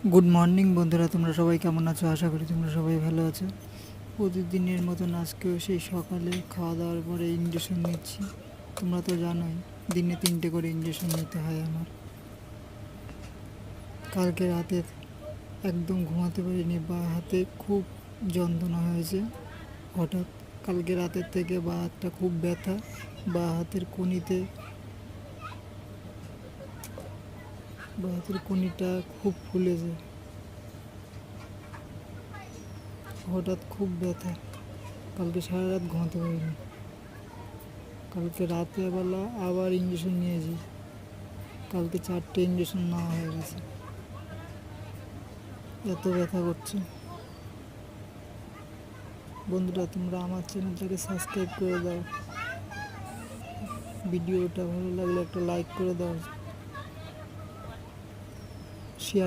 Good morning বন্ধুরা, তোমরা সবাই কেমন আছো? আশা করি তোমরা সবাই ভালো আছো। প্রতিদিনের মতন আজকেও সেই সকালে খাওয়া দাওয়ার পরে ইঞ্জেকশন নিচ্ছি। তোমরা তো জানোই দিনে 3টে করে ইঞ্জেকশন নিতে হয় আমার। কালকে রাতে একদম ঘুমাতে পারিনি, বা হাতে খুব যন্ত্রণা হয়েছে হঠাৎ। কালকে রাতের থেকে বা হাতটা খুব ব্যথা, বা হাতের কনিটা খুব ফুলেছে। হঠাৎ খুব ব্যথা, কালকে সারা রাত ঘুমাতে পারিনি। কালকে রাতে বেলা আবার ইঞ্জেকশন নিয়েছি। কালকে 4টে ইঞ্জেকশন নেওয়া হয়ে গেছে। এত ব্যথা করছে। বন্ধুরা, তোমরা আমার চ্যানেলটাকে সাবস্ক্রাইব করে দাও। ভিডিওটা ভালো লাগলে একটা লাইক করে দাও।